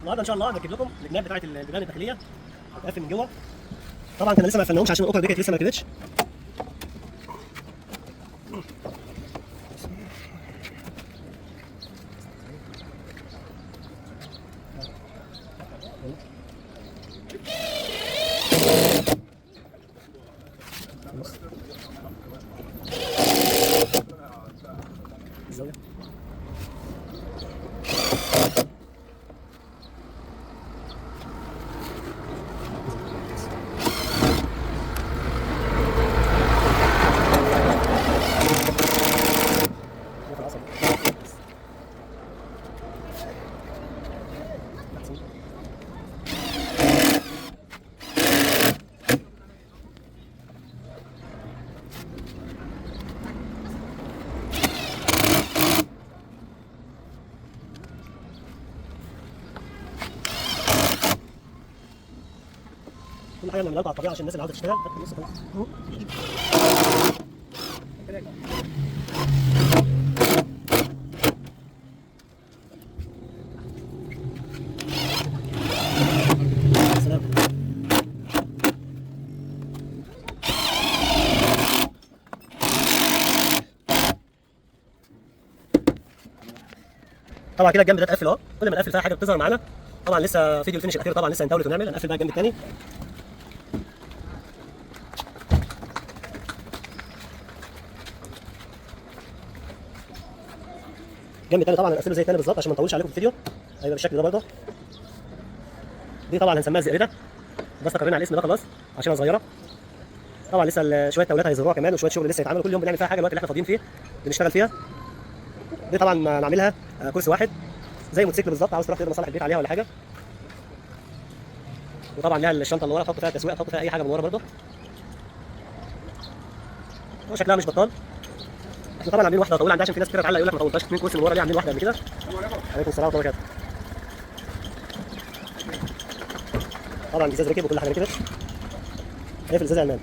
النهارده ان شاء الله هنركب لكم الجناب بتاعت البيبان الداخليه هتقفل من جوه. طبعا كنا لسه ما قفلناهمش عشان الاوكر دي كانت لسه ما ركبتش. الزاويه كل حاجه بنعملها على الطبيعه عشان الناس اللي عاوزه تشتغل حتى النص خلاص. سلام. طبعا كده الجنب ده اتقفل اهو، كل ما نقفل فيها حاجه بتظهر معانا. طبعا لسه فيديو الفينش الاخير، طبعا لسه هنتولد ونعمل. هنقفل بقى الجنب الثاني. الجنب الثاني طبعا هنقفله زي الثاني بالظبط عشان ما نطولش عليكم في الفيديو. هيبقى بالشكل ده برضه. دي طبعا هنسميها الزئرده، بس استقرينا على الاسم ده خلاص عشان صغيره. طبعا لسه شويه توليدات هيزروها كمان وشويه شغل لسه يتعمل. كل يوم بنعمل فيها حاجه الوقت اللي احنا فاضيين فيه بنشتغل فيها. دي طبعا نعملها كرسي واحد زي موتوسيكل بالظبط، عاوز تروح تقدر مصالح البيت عليها ولا حاجه. وطبعا لها الشنطه اللي ورا تحط فيها التسويق، تحط فيها اي حاجه من ورا برضه. وشكلها مش بطال. احنا طبعا عاملين واحده طويله عندها عشان في ناس كتير تعلق يقول لك ما طولتهاش 2 كرسي من ورا. ليه عاملين واحده قبل كده؟ عليكم السلام ورحمه الله وبركاته. طبعا الازاز ركب وكل حاجه ركبت. هي في الازاز يا عمان.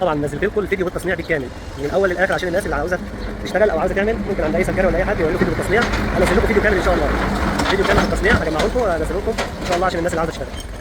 طبعا نزلت لكم الفيديو بالتصنيع بالكامل من الاول للاخر عشان الناس اللي عاوزه تشتغل او عاوزه تعمل، ممكن عند اي سمكري ولا اي حد يقول له فيديو بالتصنيع. انا انزل لكم فيديو كامل ان شاء الله، فيديو كامل بالتصنيع هجمعه لكم انزله لكم ان شاء الله عشان الناس اللي عاوزه تشتغل.